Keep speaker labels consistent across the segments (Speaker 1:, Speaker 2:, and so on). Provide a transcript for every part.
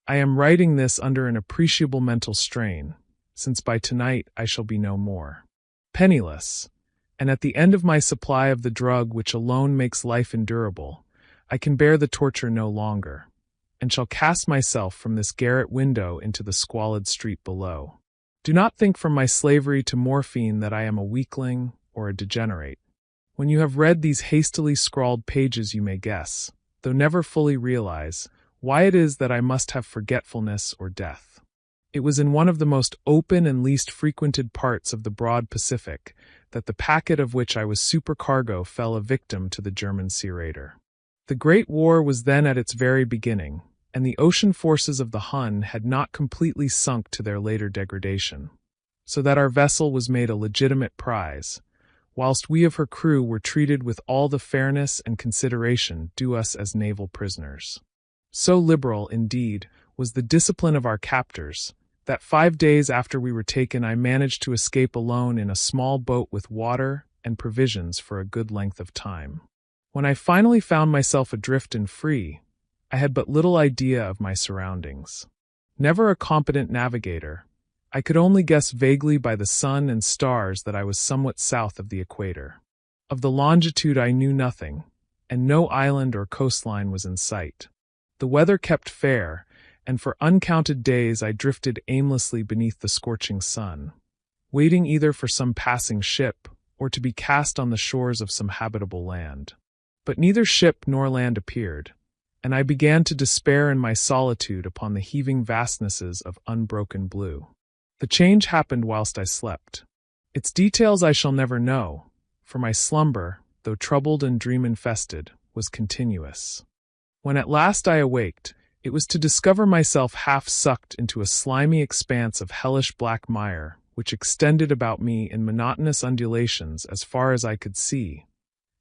Speaker 1: I am writing this under an appreciable mental strain, since by tonight I shall be no more. Penniless, and at the end of my supply of the drug which alone makes life endurable, I can bear the torture no longer, and shall cast myself from this garret window into the squalid street below. Do not think from my slavery to morphine that I am a weakling or a degenerate. When you have read these hastily scrawled pages you may guess, though never fully realize, why it is that I must have forgetfulness or death. It was in one of the most open and least frequented parts of the broad Pacific that the packet of which I was supercargo fell a victim to the German sea raider. The Great War was then at its very beginning, and the ocean forces of the Hun had not completely sunk to their later degradation, so that our vessel was made a legitimate prize, whilst we of her crew were treated with all the fairness and consideration due us as naval prisoners. So liberal, indeed, was the discipline of our captors, that 5 days after we were taken I managed to escape alone in a small boat with water and provisions for a good length of time. When I finally found myself adrift and free, I had but little idea of my surroundings. Never a competent navigator, I could only guess vaguely by the sun and stars that I was somewhat south of the equator. Of the longitude I knew nothing, and no island or coastline was in sight. The weather kept fair, and for uncounted days I drifted aimlessly beneath the scorching sun, waiting either for some passing ship or to be cast on the shores of some habitable land. But neither ship nor land appeared, and I began to despair in my solitude upon the heaving vastnesses of unbroken blue. The change happened whilst I slept. Its details I shall never know, for my slumber, though troubled and dream-infested, was continuous. When at last I awaked, it was to discover myself half sucked into a slimy expanse of hellish black mire, which extended about me in monotonous undulations as far as I could see,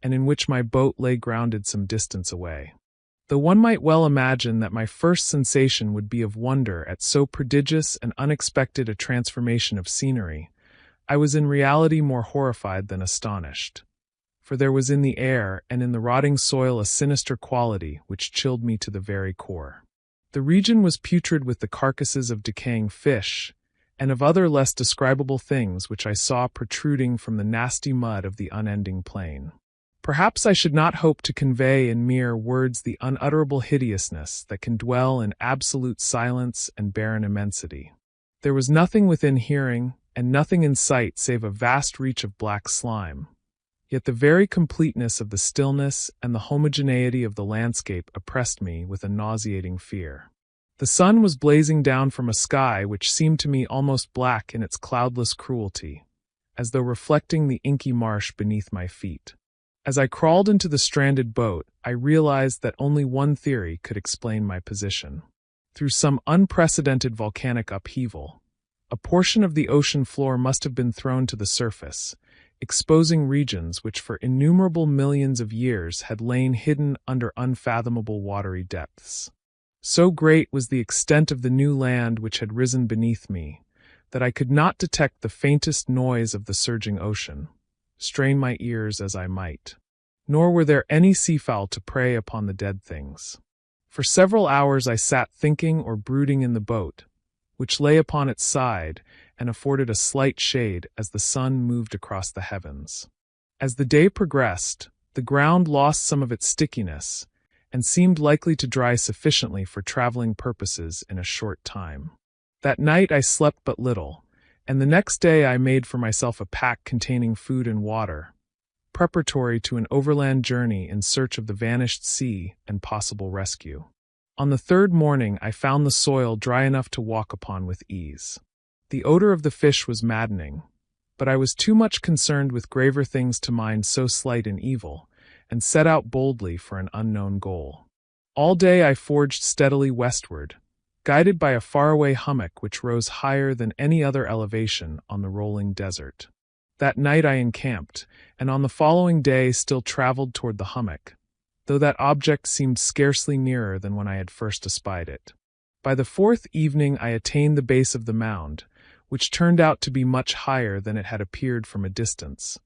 Speaker 1: and in which my boat lay grounded some distance away. Though one might well imagine that my first sensation would be of wonder at so prodigious and unexpected a transformation of scenery, I was in reality more horrified than astonished. For there was in the air and in the rotting soil a sinister quality which chilled me to the very core. The region was putrid with the carcasses of decaying fish, and of other less describable things which I saw protruding from the nasty mud of the unending plain. Perhaps I should not hope to convey in mere words the unutterable hideousness that can dwell in absolute silence and barren immensity. There was nothing within hearing, and nothing in sight save a vast reach of black slime. Yet the very completeness of the stillness and the homogeneity of the landscape oppressed me with a nauseating fear. The sun was blazing down from a sky which seemed to me almost black in its cloudless cruelty, as though reflecting the inky marsh beneath my feet. As I crawled into the stranded boat, I realized that only one theory could explain my position. Through some unprecedented volcanic upheaval, a portion of the ocean floor must have been thrown to the surface, exposing regions which for innumerable millions of years had lain hidden under unfathomable watery depths. So great was the extent of the new land which had risen beneath me, that I could not detect the faintest noise of the surging ocean, strain my ears as I might. Nor were there any seafowl to prey upon the dead things. For several hours I sat thinking or brooding in the boat, which lay upon its side and afforded a slight shade as the sun moved across the heavens. As the day progressed, the ground lost some of its stickiness and seemed likely to dry sufficiently for traveling purposes in a short time. That night I slept but little, and the next day I made for myself a pack containing food and water, preparatory to an overland journey in search of the vanished sea and possible rescue. On the third morning I found the soil dry enough to walk upon with ease. The odor of the fish was maddening, but I was too much concerned with graver things to mind so slight an evil, and set out boldly for an unknown goal. All day I forged steadily westward, guided by a faraway hummock which rose higher than any other elevation on the rolling desert. That night I encamped, and on the following day still traveled toward the hummock, though that object seemed scarcely nearer than when I had first espied it. By the fourth evening I attained the base of the mound, which turned out to be much higher than it had appeared from a distance,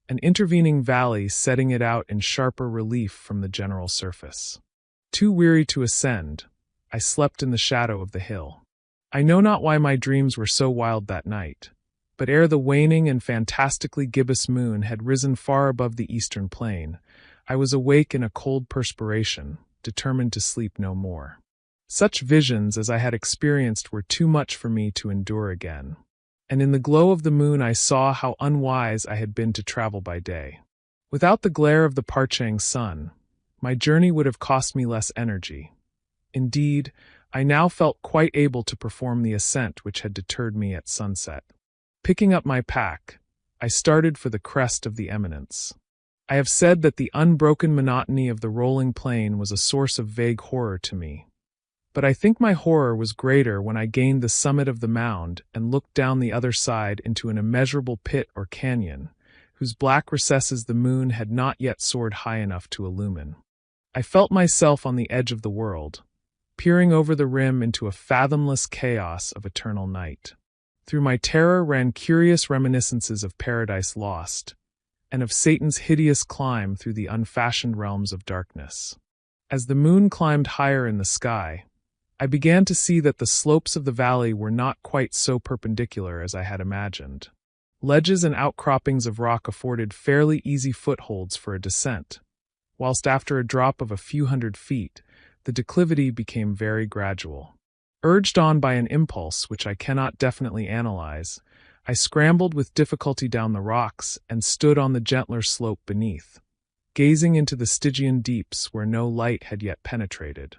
Speaker 1: an intervening valley setting it out in sharper relief from the general surface. Too weary to ascend, I slept in the shadow of the hill. I know not why my dreams were so wild that night, but ere the waning and fantastically gibbous moon had risen far above the eastern plain, I was awake in a cold perspiration, determined to sleep no more. Such visions as I had experienced were too much for me to endure again, and in the glow of the moon I saw how unwise I had been to travel by day. Without the glare of the parching sun, my journey would have cost me less energy. Indeed, I now felt quite able to perform the ascent which had deterred me at sunset. Picking up my pack, I started for the crest of the eminence. I have said that the unbroken monotony of the rolling plain was a source of vague horror to me. But I think my horror was greater when I gained the summit of the mound and looked down the other side into an immeasurable pit or canyon, whose black recesses the moon had not yet soared high enough to illumine. I felt myself on the edge of the world, peering over the rim into a fathomless chaos of eternal night. Through my terror ran curious reminiscences of Paradise Lost, and of Satan's hideous climb through the unfashioned realms of darkness. As the moon climbed higher in the sky, I began to see that the slopes of the valley were not quite so perpendicular as I had imagined. Ledges and outcroppings of rock afforded fairly easy footholds for a descent, whilst after a drop of a few hundred feet, the declivity became very gradual. Urged on by an impulse which I cannot definitely analyze, I scrambled with difficulty down the rocks and stood on the gentler slope beneath, gazing into the Stygian deeps where no light had yet penetrated.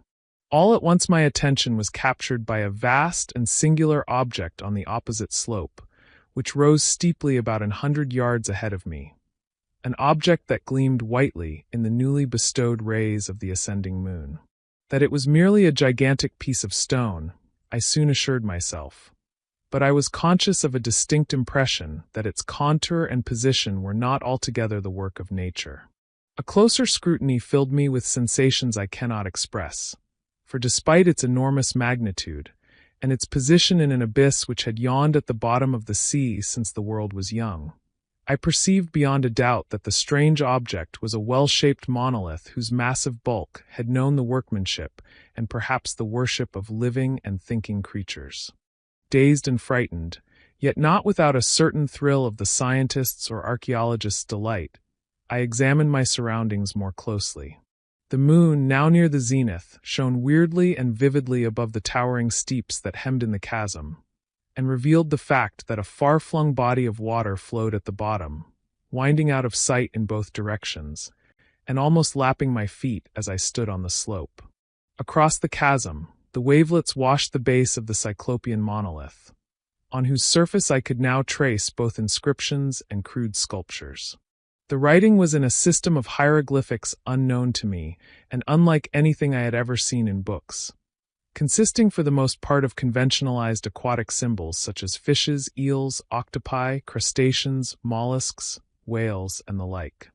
Speaker 1: All at once my attention was captured by a vast and singular object on the opposite slope, which rose steeply about 100 yards ahead of me, an object that gleamed whitely in the newly bestowed rays of the ascending moon. That it was merely a gigantic piece of stone, I soon assured myself, but I was conscious of a distinct impression that its contour and position were not altogether the work of nature. A closer scrutiny filled me with sensations I cannot express, for despite its enormous magnitude, and its position in an abyss which had yawned at the bottom of the sea since the world was young, I perceived beyond a doubt that the strange object was a well-shaped monolith whose massive bulk had known the workmanship and perhaps the worship of living and thinking creatures. Dazed and frightened, yet not without a certain thrill of the scientist's or archaeologist's delight, I examined my surroundings more closely. The moon, now near the zenith, shone weirdly and vividly above the towering steeps that hemmed in the chasm, and revealed the fact that a far-flung body of water flowed at the bottom, winding out of sight in both directions, and almost lapping my feet as I stood on the slope. Across the chasm, the wavelets washed the base of the cyclopean monolith, on whose surface I could now trace both inscriptions and crude sculptures. The writing was in a system of hieroglyphics unknown to me and unlike anything I had ever seen in books, consisting for the most part of conventionalized aquatic symbols such as fishes, eels, octopi, crustaceans, mollusks, whales, and the like.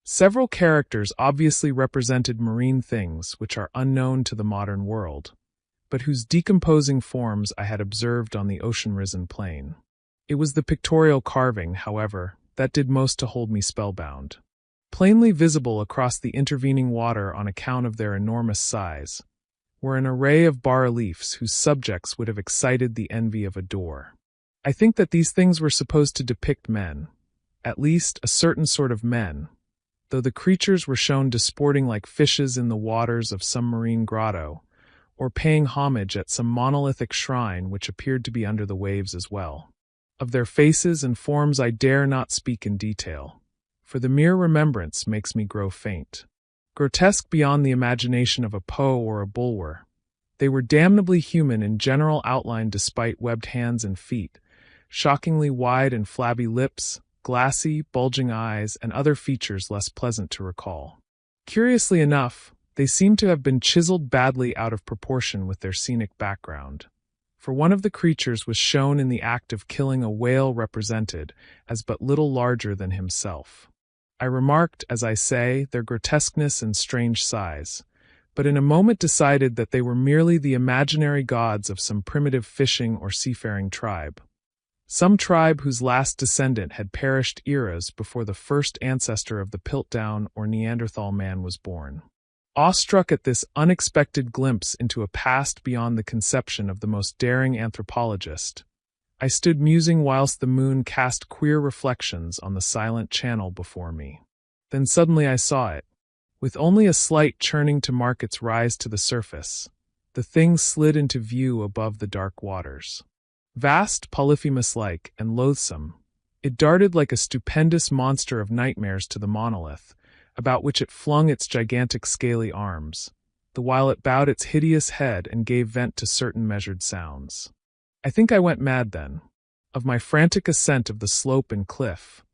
Speaker 1: Several characters obviously represented marine things which are unknown to the modern world, but whose decomposing forms I had observed on the ocean-risen plain. It was the pictorial carving, however, that did most to hold me spellbound. Plainly visible across the intervening water on account of their enormous size were an array of bas-reliefs whose subjects would have excited the envy of a Dor. I think that these things were supposed to depict men, at least a certain sort of men, though the creatures were shown disporting like fishes in the waters of some marine grotto, or paying homage at some monolithic shrine which appeared to be under the waves as well. Of their faces and forms I dare not speak in detail, for the mere remembrance makes me grow faint. Grotesque beyond the imagination of a Poe or a Bulwer, they were damnably human in general outline despite webbed hands and feet, shockingly wide and flabby lips, glassy, bulging eyes, and other features less pleasant to recall. Curiously enough, they seemed to have been chiseled badly out of proportion with their scenic background, for one of the creatures was shown in the act of killing a whale represented as but little larger than himself. I remarked, as I say, their grotesqueness and strange size, but in a moment decided that they were merely the imaginary gods of some primitive fishing or seafaring tribe, some tribe whose last descendant had perished eras before the first ancestor of the Piltdown or Neanderthal man was born. Awestruck at this unexpected glimpse into a past beyond the conception of the most daring anthropologist, I stood musing whilst the moon cast queer reflections on the silent channel before me. Then suddenly I saw it. With only a slight churning to mark its rise to the surface, the thing slid into view above the dark waters. Vast, Polyphemus-like, and loathsome, it darted like a stupendous monster of nightmares to the monolith, about which it flung its gigantic scaly arms, the while it bowed its hideous head and gave vent to certain measured sounds. I think I went mad then. Of my frantic ascent of the slope and cliff,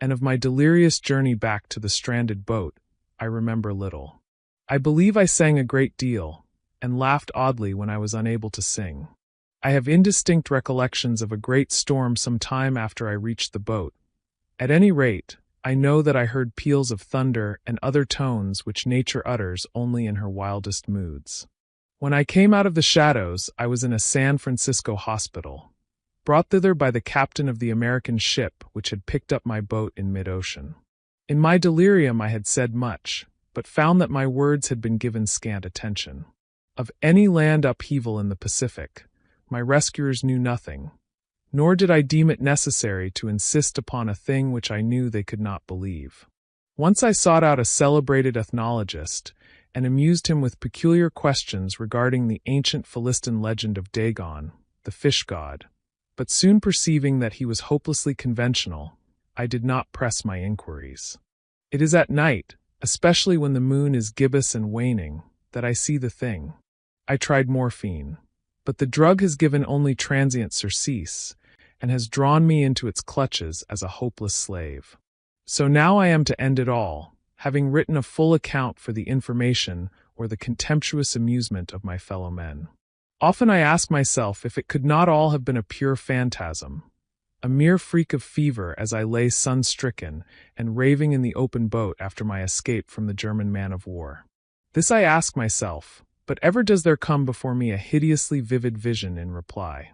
Speaker 1: and of my delirious journey back to the stranded boat, I remember little. I believe I sang a great deal, and laughed oddly when I was unable to sing. I have indistinct recollections of a great storm some time after I reached the boat. At any rate, I know that I heard peals of thunder and other tones which nature utters only in her wildest moods. When I came out of the shadows, I was in a San Francisco hospital, brought thither by the captain of the American ship which had picked up my boat in mid-ocean. In my delirium I had said much, but found that my words had been given scant attention. Of any land upheaval in the Pacific, my rescuers knew nothing, nor did I deem it necessary to insist upon a thing which I knew they could not believe. Once I sought out a celebrated ethnologist, and amused him with peculiar questions regarding the ancient Philistine legend of Dagon, the fish god, but soon perceiving that he was hopelessly conventional, I did not press my inquiries. It is at night, especially when the moon is gibbous and waning, that I see the thing. I tried morphine, but the drug has given only transient surcease, and has drawn me into its clutches as a hopeless slave. So now I am to end it all, having written a full account for the information or the contemptuous amusement of my fellow men. Often I ask myself if it could not all have been a pure phantasm, a mere freak of fever as I lay sun-stricken and raving in the open boat after my escape from the German man-of-war. This I ask myself, but ever does there come before me a hideously vivid vision in reply.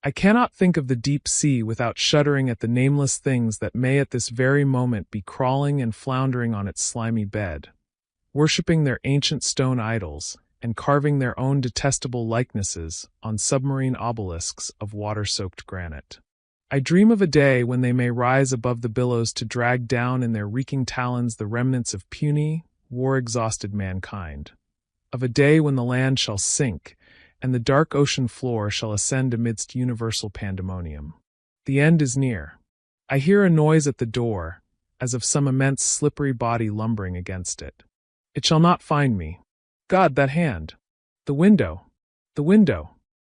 Speaker 1: I cannot think of the deep sea without shuddering at the nameless things that may at this very moment be crawling and floundering on its slimy bed, worshipping their ancient stone idols, and carving their own detestable likenesses on submarine obelisks of water-soaked granite. I dream of a day when they may rise above the billows to drag down in their reeking talons the remnants of puny, war-exhausted mankind. Of a day when the land shall sink, and the dark ocean floor shall ascend amidst universal pandemonium. The end is near. I hear a noise at the door, as of some immense slippery body lumbering against it. It shall not find me. God, that hand! The window! The window!